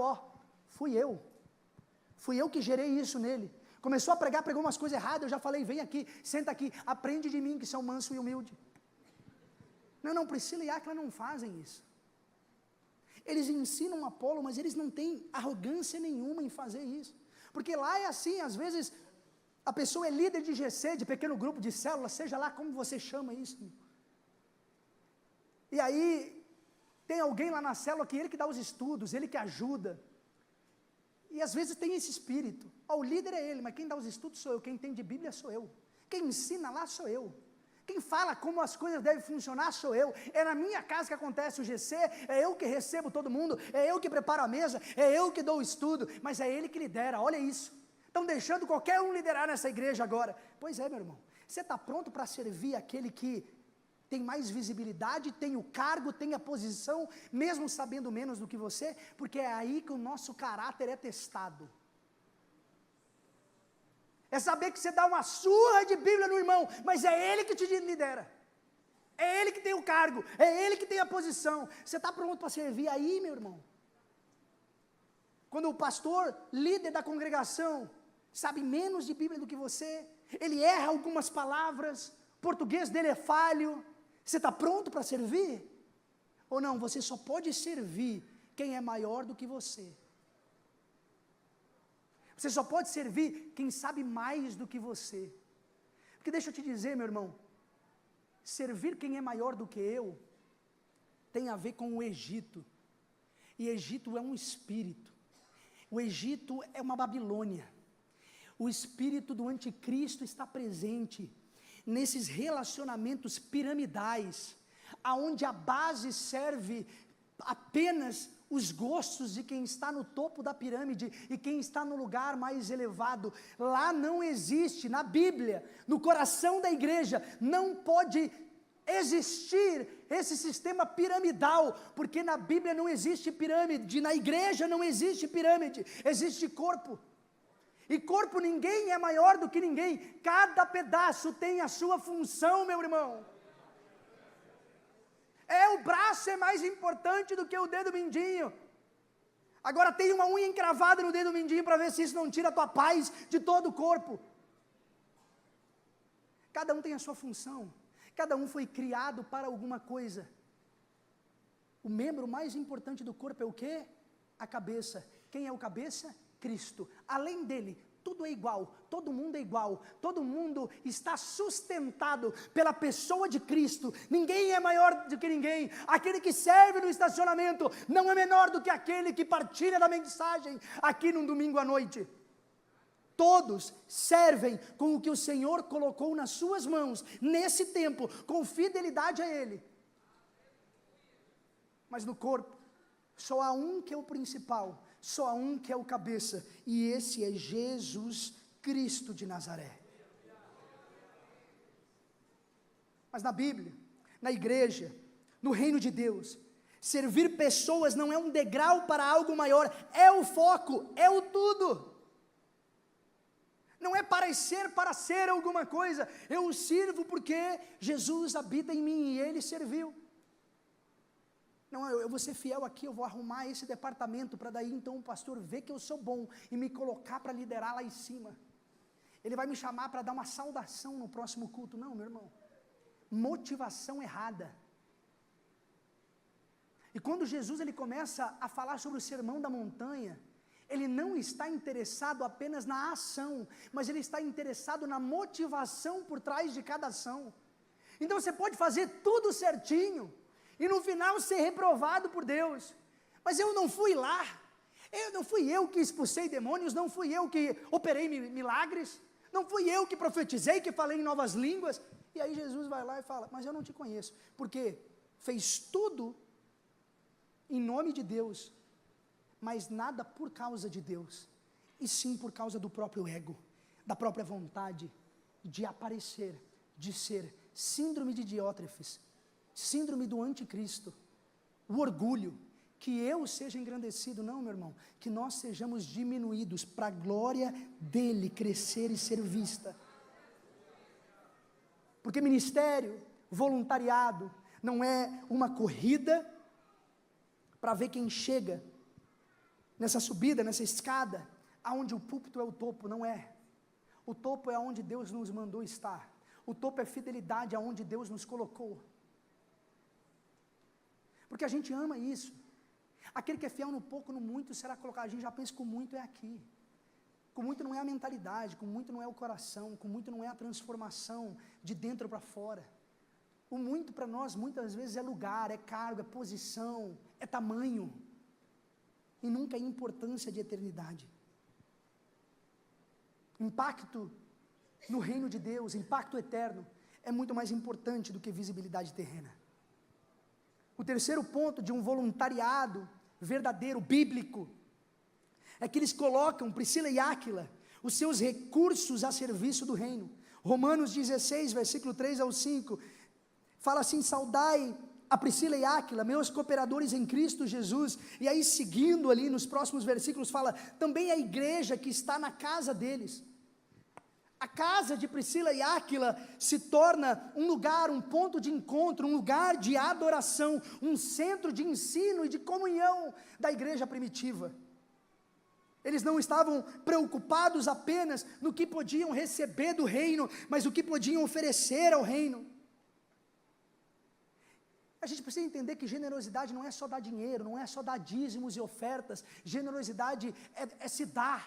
fui eu que gerei isso nele, começou a pregar, pregou umas coisas erradas, eu já falei: vem aqui, senta aqui, aprende de mim que sou manso e humilde. Não, Priscila e Áquila não fazem isso, eles ensinam Apolo, mas eles não têm arrogância nenhuma em fazer isso, porque lá é assim, às vezes, a pessoa é líder de GC, de pequeno grupo, de célula, seja lá como você chama isso. E aí, tem alguém lá na célula que ele que dá os estudos, ele que ajuda. E às vezes tem esse espírito. O líder é ele, mas quem dá os estudos sou eu, quem entende Bíblia sou eu. Quem ensina lá sou eu. Quem fala como as coisas devem funcionar sou eu. É na minha casa que acontece o GC, é eu que recebo todo mundo, é eu que preparo a mesa, é eu que dou o estudo, mas é ele que lidera, olha isso. Estão deixando qualquer um liderar nessa igreja agora. Pois é, meu irmão, você está pronto para servir aquele que tem mais visibilidade, tem o cargo, tem a posição, mesmo sabendo menos do que você? Porque é aí que o nosso caráter é testado. É saber que você dá uma surra de Bíblia no irmão, mas é ele que te lidera, é ele que tem o cargo, é ele que tem a posição. Você está pronto para servir aí, meu irmão? Quando o pastor, líder da congregação, sabe menos de Bíblia do que você, ele erra algumas palavras, o português dele é falho, você está pronto para servir? Ou não, você só pode servir quem é maior do que você. Você só pode servir quem sabe mais do que você. Porque deixa eu te dizer, meu irmão, servir quem é maior do que eu, tem a ver com o Egito. E Egito é um espírito. O Egito é uma Babilônia. O espírito do anticristo está presente nesses relacionamentos piramidais, aonde a base serve apenas os gostos de quem está no topo da pirâmide e quem está no lugar mais elevado. Lá não existe, na Bíblia, no coração da igreja, não pode existir esse sistema piramidal, porque na Bíblia não existe pirâmide, na igreja não existe pirâmide, existe corpo. E corpo, ninguém é maior do que ninguém, cada pedaço tem a sua função, meu irmão. O braço é mais importante do que o dedo mindinho. Agora tem uma unha encravada no dedo mindinho para ver se isso não tira a tua paz de todo o corpo. Cada um tem a sua função. Cada um foi criado para alguma coisa. O membro mais importante do corpo é o quê? A cabeça. Quem é o cabeça? Cristo. Além dele, tudo é igual, todo mundo é igual, todo mundo está sustentado pela pessoa de Cristo. Ninguém é maior do que ninguém. Aquele que serve no estacionamento não é menor do que aquele que partilha da mensagem aqui num domingo à noite. Todos servem com o que o Senhor colocou nas suas mãos, nesse tempo, com fidelidade a Ele. Mas no corpo, só há um que é o principal, só há um que é o cabeça, e esse é Jesus Cristo de Nazaré. Mas na Bíblia, na igreja, no reino de Deus, servir pessoas não é um degrau para algo maior, é o foco, é o tudo. Não é parecer para ser alguma coisa, eu o sirvo porque Jesus habita em mim e Ele serviu. Não, eu vou ser fiel aqui, eu vou arrumar esse departamento para daí então o pastor ver que eu sou bom e me colocar para liderar lá em cima. Ele vai me chamar para dar uma saudação no próximo culto. Não, meu irmão, motivação errada. E quando Jesus ele começa a falar sobre o sermão da montanha, ele não está interessado apenas na ação, mas ele está interessado na motivação por trás de cada ação. Então você pode fazer tudo certinho, e no final ser reprovado por Deus. Mas eu não fui lá, não fui eu que expulsei demônios, não fui eu que operei milagres, não fui eu que profetizei, que falei em novas línguas. E aí Jesus vai lá e fala, mas eu não te conheço, porque fez tudo em nome de Deus, mas nada por causa de Deus, e sim por causa do próprio ego, da própria vontade de aparecer, de ser. Síndrome de Diótrefes, síndrome do anticristo, o orgulho, que eu seja engrandecido. Não, meu irmão, que nós sejamos diminuídos para a glória dele crescer e ser vista. Porque ministério, voluntariado, não é uma corrida para ver quem chega nessa subida, nessa escada, aonde o púlpito é o topo. Não é. O topo é aonde Deus nos mandou estar. O topo é fidelidade aonde Deus nos colocou. Porque a gente ama isso. Aquele que é fiel no pouco, no muito será colocado. A gente já pensa que o muito é aqui. Com muito não é a mentalidade, com muito não é o coração, com muito não é a transformação de dentro para fora. O muito para nós muitas vezes é lugar, é cargo, é posição, é tamanho. E nunca é importância de eternidade. Impacto no reino de Deus, impacto eterno, é muito mais importante do que visibilidade terrena. O terceiro ponto de um voluntariado verdadeiro, bíblico, é que eles colocam, Priscila e Áquila, os seus recursos a serviço do reino. Romanos 16, versículo 3 ao 5, fala assim, saudai a Priscila e Áquila, meus cooperadores em Cristo Jesus. E aí seguindo ali nos próximos versículos fala, também a igreja que está na casa deles. A casa de Priscila e Áquila se torna um lugar, um ponto de encontro, um lugar de adoração, um centro de ensino e de comunhão da igreja primitiva. Eles não estavam preocupados apenas no que podiam receber do reino, mas o que podiam oferecer ao reino. A gente precisa entender que generosidade não é só dar dinheiro, não é só dar dízimos e ofertas. Generosidade é se dar,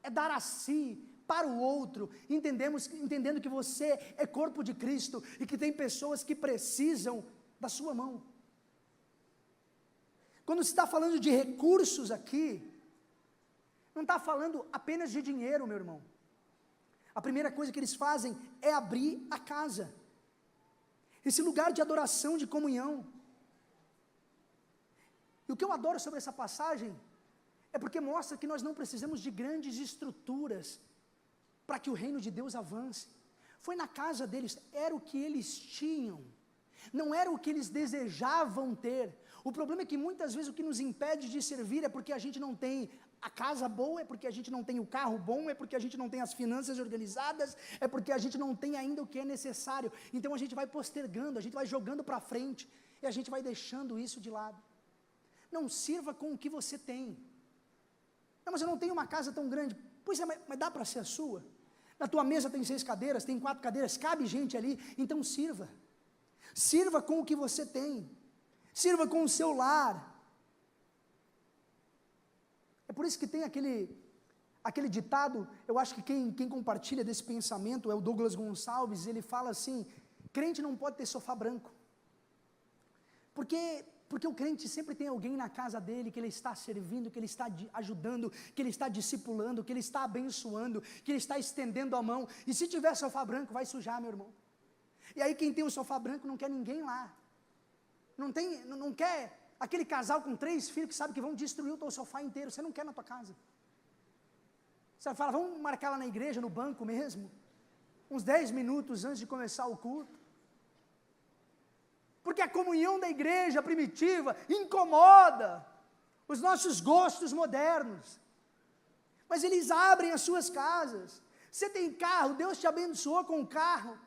é dar a si, para o outro, entendendo que você é corpo de Cristo e que tem pessoas que precisam da sua mão. Quando se está falando de recursos aqui, não está falando apenas de dinheiro, meu irmão. A primeira coisa que eles fazem é abrir a casa, esse lugar de adoração, de comunhão. E o que eu adoro sobre essa passagem é porque mostra que nós não precisamos de grandes estruturas para que o reino de Deus avance. Foi na casa deles, era o que eles tinham, não era o que eles desejavam ter. O problema é que muitas vezes o que nos impede de servir é porque a gente não tem a casa boa, é porque a gente não tem o carro bom, é porque a gente não tem as finanças organizadas, é porque a gente não tem ainda o que é necessário. Então a gente vai postergando, a gente vai jogando para frente, e a gente vai deixando isso de lado. Não sirva com o que você tem. Não, mas eu não tenho uma casa tão grande. Pois é, mas dá para ser a sua? Na tua mesa tem 6 cadeiras, tem 4 cadeiras, cabe gente ali, então sirva. Sirva com o que você tem. Sirva com o seu lar. É por isso que tem aquele ditado, eu acho que quem compartilha desse pensamento é o Douglas Gonçalves, ele fala assim, crente não pode ter sofá branco. Porque o crente sempre tem alguém na casa dele que ele está servindo, que ele está ajudando, que ele está discipulando, que ele está abençoando, que ele está estendendo a mão. E se tiver sofá branco, vai sujar, meu irmão. E aí quem tem o sofá branco não quer ninguém lá. Não quer aquele casal com 3 filhos que sabe que vão destruir o teu sofá inteiro. Você não quer na tua casa. Você fala, vamos marcar lá na igreja, no banco mesmo, uns 10 minutos antes de começar o culto. Porque a comunhão da igreja primitiva incomoda os nossos gostos modernos. Mas eles abrem as suas casas. Você tem carro, Deus te abençoou com o carro.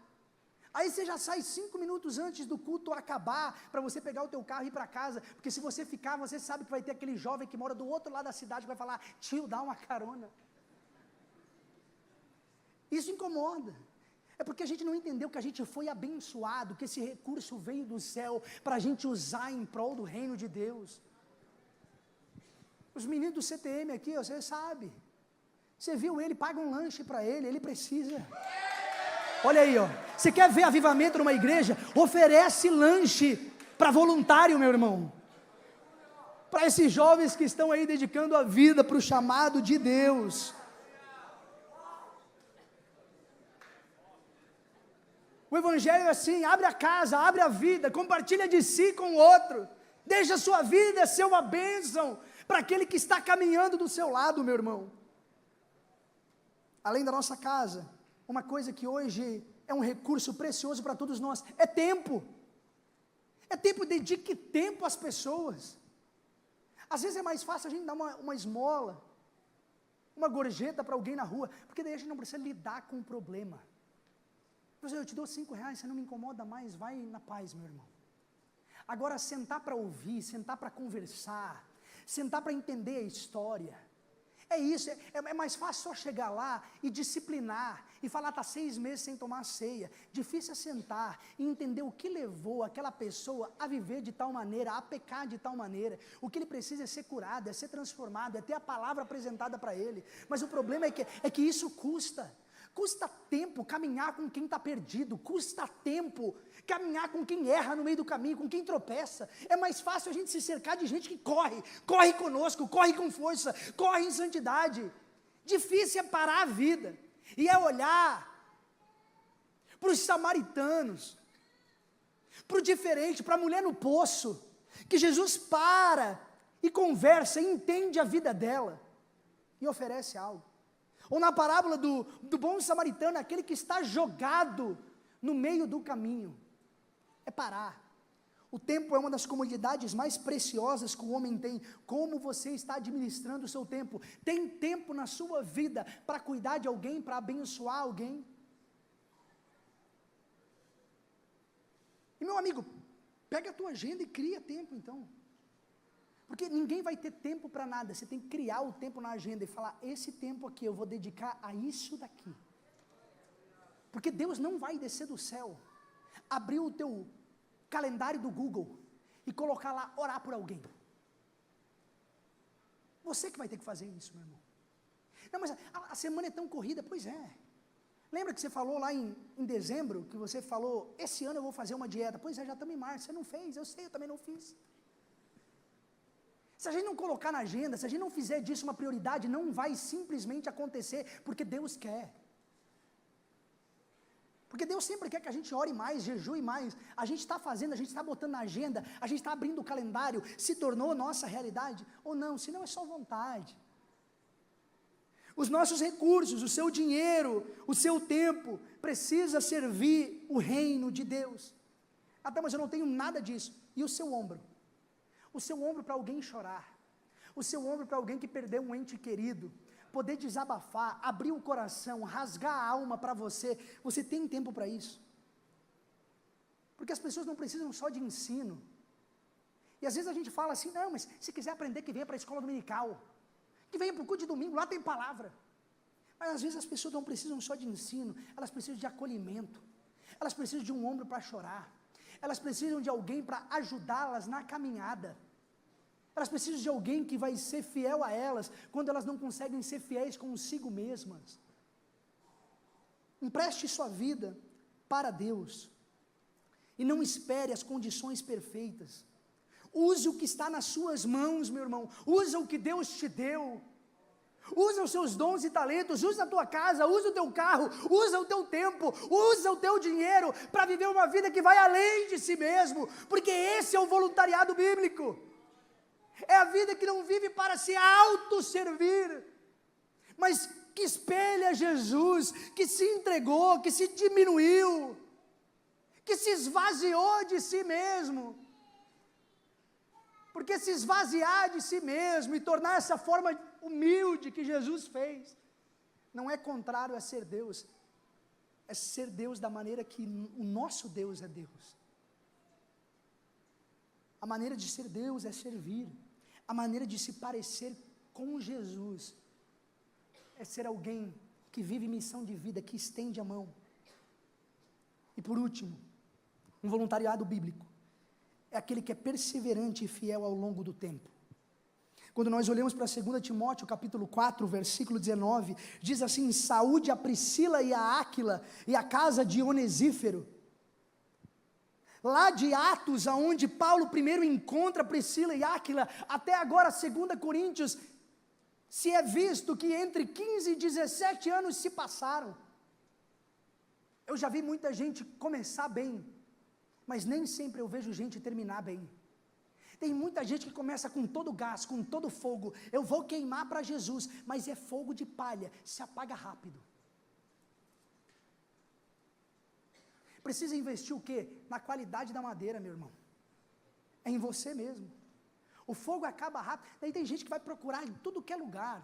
Aí você já sai 5 minutos antes do culto acabar, para você pegar o teu carro e ir para casa. Porque se você ficar, você sabe que vai ter aquele jovem que mora do outro lado da cidade que vai falar, tio, dá uma carona. Isso incomoda. É porque a gente não entendeu que a gente foi abençoado, que esse recurso veio do céu para a gente usar em prol do reino de Deus. Os meninos do CTM aqui, você sabe. Você viu ele, paga um lanche para ele precisa. Olha aí, ó. Você quer ver avivamento numa igreja? Oferece lanche para voluntário, meu irmão. Para esses jovens que estão aí dedicando a vida para o chamado de Deus. O evangelho é assim, abre a casa, abre a vida, compartilha de si com o outro, deixa a sua vida ser uma bênção para aquele que está caminhando do seu lado, meu irmão. Além da nossa casa, uma coisa que hoje é um recurso precioso para todos nós, é tempo. É tempo, dedique tempo às pessoas. Às vezes é mais fácil a gente dar uma esmola, uma gorjeta para alguém na rua, porque daí a gente não precisa lidar com o problema. Eu te dou R$5, você não me incomoda mais, vai na paz, meu irmão. Agora, sentar para ouvir, sentar para conversar, sentar para entender a história, é isso, é mais fácil só chegar lá e disciplinar, e falar, está 6 meses sem tomar ceia. Difícil é sentar e entender o que levou aquela pessoa a viver de tal maneira, a pecar de tal maneira. O que ele precisa é ser curado, é ser transformado, é ter a palavra apresentada para ele. Mas o problema é que isso custa. Custa tempo caminhar com quem está perdido, custa tempo caminhar com quem erra no meio do caminho, com quem tropeça. É mais fácil a gente se cercar de gente que corre conosco, corre com força, corre em santidade. Difícil é parar a vida, e é olhar para os samaritanos, para o diferente, para a mulher no poço, que Jesus para e conversa, e entende a vida dela, e oferece algo. Ou na parábola do bom samaritano, aquele que está jogado no meio do caminho. É parar. O tempo é uma das comodidades mais preciosas que o homem tem. Como você está administrando o seu tempo? Tem tempo na sua vida para cuidar de alguém, para abençoar alguém? E meu amigo, pega a tua agenda e cria tempo então. Porque ninguém vai ter tempo para nada, você tem que criar o tempo na agenda e falar, esse tempo aqui eu vou dedicar a isso daqui. Porque Deus não vai descer do céu, abrir o teu calendário do Google e colocar lá, orar por alguém. Você que vai ter que fazer isso, meu irmão. Não, mas a semana é tão corrida, pois é. Lembra que você falou lá em dezembro, que você falou, esse ano eu vou fazer uma dieta. Pois é, já estamos em março, você não fez, eu sei, eu também não fiz. Se a gente não colocar na agenda, se a gente não fizer disso uma prioridade, não vai simplesmente acontecer, porque Deus quer. Porque Deus sempre quer que a gente ore mais, jejue mais. A gente está fazendo, a gente está botando na agenda, a gente está abrindo o calendário, se tornou nossa realidade, ou não, se não é só vontade. Os nossos recursos, o seu dinheiro, o seu tempo, precisa servir o reino de Deus. Ah, tá, mas eu não tenho nada disso. E o seu ombro? O seu ombro para alguém chorar, o seu ombro para alguém que perdeu um ente querido, poder desabafar, abrir o coração, rasgar a alma para você tem tempo para isso? Porque as pessoas não precisam só de ensino, e às vezes a gente fala assim, não, mas se quiser aprender que venha para a escola dominical, que venha para o culto de domingo, lá tem palavra. Mas às vezes as pessoas não precisam só de ensino, elas precisam de acolhimento, elas precisam de um ombro para chorar, elas precisam de alguém para ajudá-las na caminhada, elas precisam de alguém que vai ser fiel a elas, quando elas não conseguem ser fiéis consigo mesmas. Empreste sua vida para Deus, e não espere as condições perfeitas. Use o que está nas suas mãos, meu irmão, usa o que Deus te deu, usa os seus dons e talentos, usa a tua casa, usa o teu carro, usa o teu tempo, usa o teu dinheiro, para viver uma vida que vai além de si mesmo, porque esse é o voluntariado bíblico, é a vida que não vive para se autosservir, mas que espelha Jesus, que se entregou, que se diminuiu, que se esvaziou de si mesmo, porque se esvaziar de si mesmo e tornar essa forma humilde que Jesus fez, não é contrário a ser Deus, é ser Deus da maneira que o nosso Deus é Deus. A maneira de ser Deus é servir, a maneira de se parecer com Jesus é ser alguém que vive missão de vida, que estende a mão. E por último, um voluntariado bíblico é aquele que é perseverante e fiel ao longo do tempo. Quando nós olhamos para 2 Timóteo, capítulo 4, versículo 19, diz assim: saúde a Priscila e a Áquila, e a casa de Onesífero. Lá de Atos, aonde Paulo primeiro encontra Priscila e Áquila, até agora 2 Coríntios, se é visto que entre 15 e 17 anos se passaram. Eu já vi muita gente começar bem, mas nem sempre eu vejo gente terminar bem. Tem muita gente que começa com todo gás, com todo fogo, eu vou queimar para Jesus, mas é fogo de palha, se apaga rápido. Precisa investir o quê? Na qualidade da madeira, meu irmão. É em você mesmo. O fogo acaba rápido, daí tem gente que vai procurar em tudo que é lugar.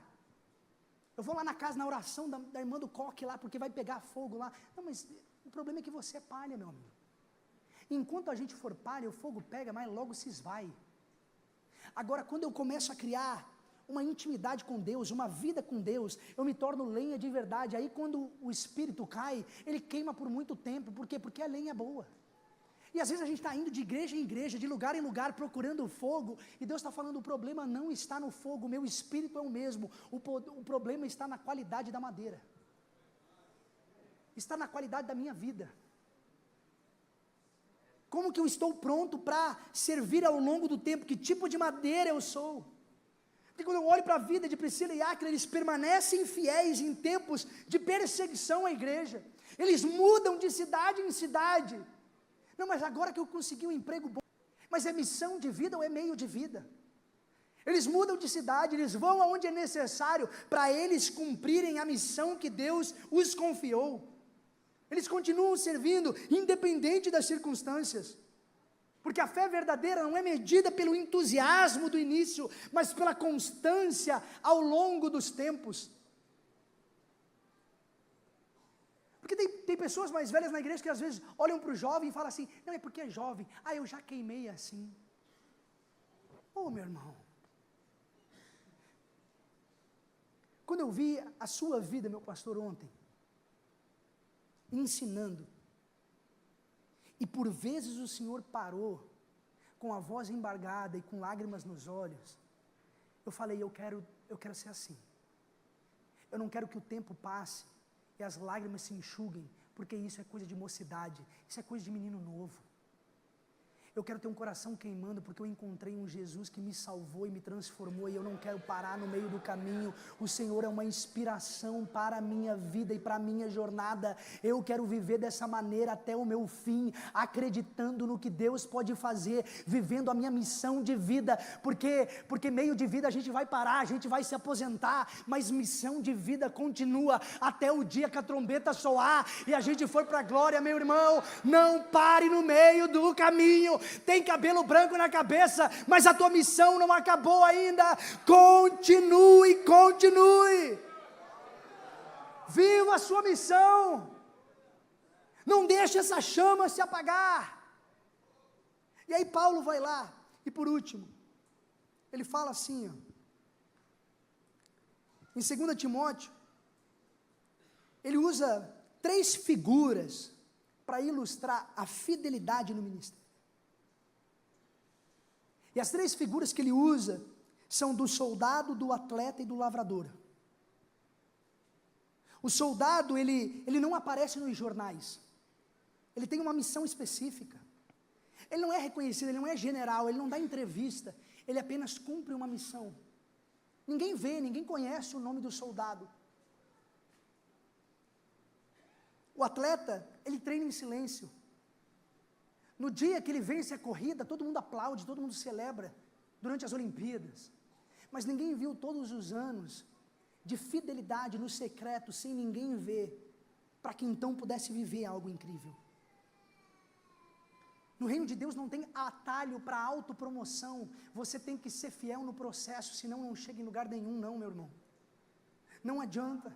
Eu vou lá na casa, na oração da irmã do coque lá, porque vai pegar fogo lá. Não, mas o problema é que você é palha, meu amigo. Enquanto a gente for palha, o fogo pega, mas logo se esvai. Agora, quando eu começo a criar uma intimidade com Deus, uma vida com Deus, eu me torno lenha de verdade. Aí quando o Espírito cai, ele queima por muito tempo. Por quê? Porque a lenha é boa. E às vezes a gente está indo de igreja em igreja, de lugar em lugar, procurando o fogo, e Deus está falando: o problema não está no fogo, o meu espírito é o mesmo, o problema está na qualidade da madeira, está na qualidade da minha vida. Como que eu estou pronto para servir ao longo do tempo? Que tipo de madeira eu sou? Porque quando eu olho para a vida de Priscila e Áquila, eles permanecem fiéis em tempos de perseguição à igreja, eles mudam de cidade em cidade. Não, mas agora que eu consegui um emprego bom, mas é missão de vida ou é meio de vida? Eles mudam de cidade, eles vão aonde é necessário para eles cumprirem a missão que Deus os confiou. Eles continuam servindo, independente das circunstâncias, porque a fé verdadeira não é medida pelo entusiasmo do início, mas pela constância ao longo dos tempos. Porque tem pessoas mais velhas na igreja que às vezes olham para o jovem e falam assim: não, é porque é jovem, eu já queimei assim. Meu irmão, quando eu vi a sua vida, meu pastor, ontem, ensinando, e por vezes o Senhor parou, com a voz embargada e com lágrimas nos olhos, eu falei: eu quero ser assim. Eu não quero que o tempo passe e as lágrimas se enxuguem, porque isso é coisa de mocidade, isso é coisa de menino novo. Eu quero ter um coração queimando, porque eu encontrei um Jesus que me salvou e me transformou, e eu não quero parar no meio do caminho. O Senhor é uma inspiração para a minha vida e para a minha jornada. Eu quero viver dessa maneira até o meu fim, acreditando no que Deus pode fazer, vivendo a minha missão de vida, porque meio de vida a gente vai parar, a gente vai se aposentar, mas missão de vida continua até o dia que a trombeta soar e a gente for para a glória, meu irmão. Não pare no meio do caminho. Tem cabelo branco na cabeça, mas a tua missão não acabou ainda. Continue. Viva a sua missão. Não deixe essa chama se apagar. E aí Paulo vai lá, e por último, ele fala assim, em 2 Timóteo, ele usa 3 figuras para ilustrar a fidelidade no ministério. E as 3 figuras que ele usa são do soldado, do atleta e do lavrador. O soldado, ele não aparece nos jornais. Ele tem uma missão específica. Ele não é reconhecido, ele não é general, ele não dá entrevista. Ele apenas cumpre uma missão. Ninguém vê, ninguém conhece o nome do soldado. O atleta, ele treina em silêncio. No dia que ele vence a corrida, todo mundo aplaude, todo mundo celebra, durante as Olimpíadas. Mas ninguém viu todos os anos de fidelidade no secreto, sem ninguém ver, para que então pudesse viver algo incrível. No reino de Deus não tem atalho para autopromoção, você tem que ser fiel no processo, senão não chega em lugar nenhum não, meu irmão. Não adianta.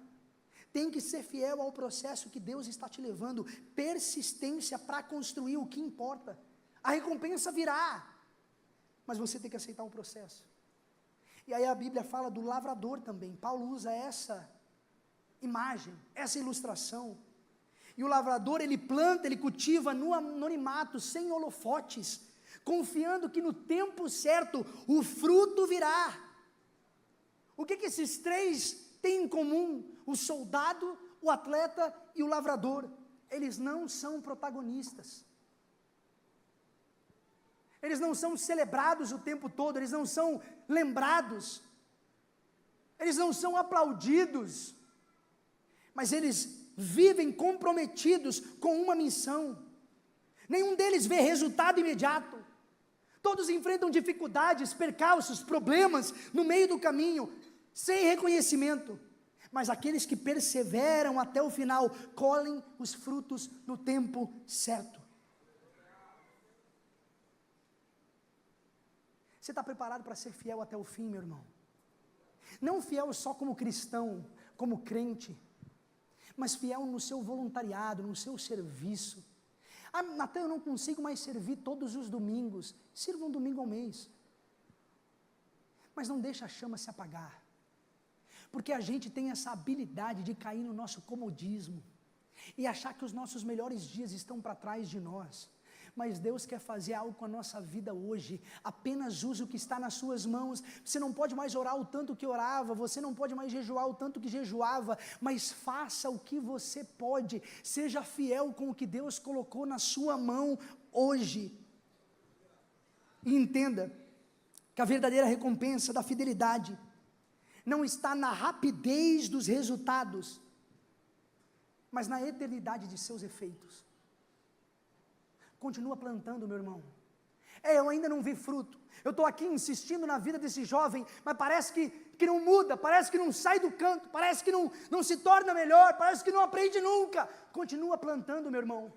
Tem que ser fiel ao processo que Deus está te levando, persistência para construir o que importa. A recompensa virá, mas você tem que aceitar o processo. E aí a Bíblia fala do lavrador também. Paulo usa essa imagem, essa ilustração. E o lavrador, ele planta, ele cultiva no anonimato, sem holofotes, confiando que no tempo certo o fruto virá. O que esses 3 têm em comum? O soldado, o atleta e o lavrador. Eles não são protagonistas. Eles não são celebrados o tempo todo, eles não são lembrados, eles não são aplaudidos, mas eles vivem comprometidos com uma missão. Nenhum deles vê resultado imediato. Todos enfrentam dificuldades, percalços, problemas no meio do caminho, sem reconhecimento. Mas aqueles que perseveram até o final, colhem os frutos no tempo certo. Você está preparado para ser fiel até o fim, meu irmão? Não fiel só como cristão, como crente, mas fiel no seu voluntariado, no seu serviço. Ah, Natan, eu não consigo mais servir todos os domingos. Sirva um domingo ao mês. Mas não deixa a chama se apagar. Porque a gente tem essa habilidade de cair no nosso comodismo e achar que os nossos melhores dias estão para trás de nós. Mas Deus quer fazer algo com a nossa vida hoje. Apenas use o que está nas suas mãos. Você não pode mais orar o tanto que orava, você não pode mais jejuar o tanto que jejuava, mas faça o que você pode. Seja fiel com o que Deus colocou na sua mão hoje. E entenda que a verdadeira recompensa da fidelidade não está na rapidez dos resultados, mas na eternidade de seus efeitos. Continua plantando, meu irmão. Eu ainda não vi fruto. Eu estou aqui insistindo na vida desse jovem, mas parece que não muda, parece que não sai do canto, parece que não se torna melhor, parece que não aprende nunca. Continua plantando, meu irmão.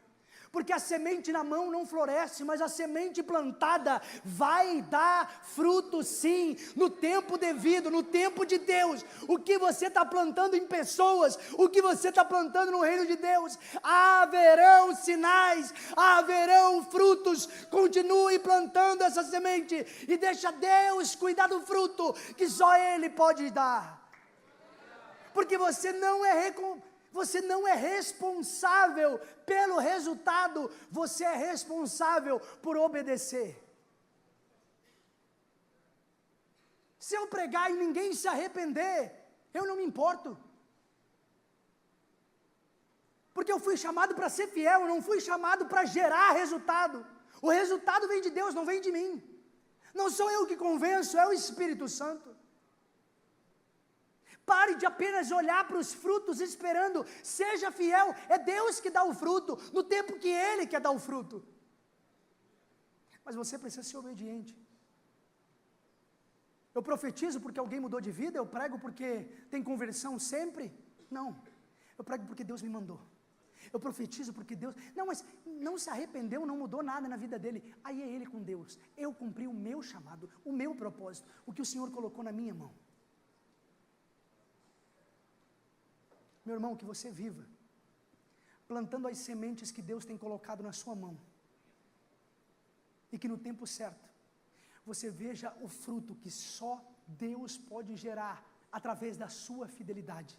Porque a semente na mão não floresce, mas a semente plantada vai dar fruto sim, no tempo devido, no tempo de Deus. O que você está plantando em pessoas, o que você está plantando no reino de Deus, haverão sinais, haverão frutos. Continue plantando essa semente e deixa Deus cuidar do fruto que só Ele pode dar. Porque você não é responsável pelo resultado, você é responsável por obedecer. Se eu pregar e ninguém se arrepender, eu não me importo. Porque eu fui chamado para ser fiel, eu não fui chamado para gerar resultado. O resultado vem de Deus, não vem de mim. Não sou eu que convenço, é o Espírito Santo. Pare de apenas olhar para os frutos esperando, seja fiel, é Deus que dá o fruto, no tempo que Ele quer dar o fruto. Mas você precisa ser obediente. Eu profetizo porque alguém mudou de vida, eu prego porque tem conversão sempre? Não, eu prego porque Deus me mandou. Eu profetizo porque Deus, mas não se arrependeu, não mudou nada na vida dele, aí é ele com Deus. Eu cumpri o meu chamado, o meu propósito, o que o Senhor colocou na minha mão. Meu irmão, que você viva plantando as sementes que Deus tem colocado na sua mão, e que no tempo certo você veja o fruto que só Deus pode gerar através da sua fidelidade.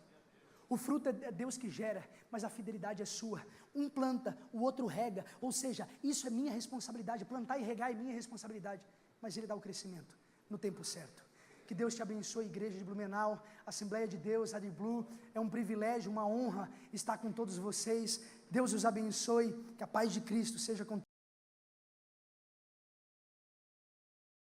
O fruto é Deus que gera, mas a fidelidade é sua. Um planta, o outro rega, ou seja, isso é minha responsabilidade, plantar e regar é minha responsabilidade, mas Ele dá o crescimento no tempo certo. Que Deus te abençoe, igreja de Blumenau, Assembleia de Deus, AdBlu, é um privilégio, uma honra estar com todos vocês. Deus os abençoe, que a paz de Cristo seja com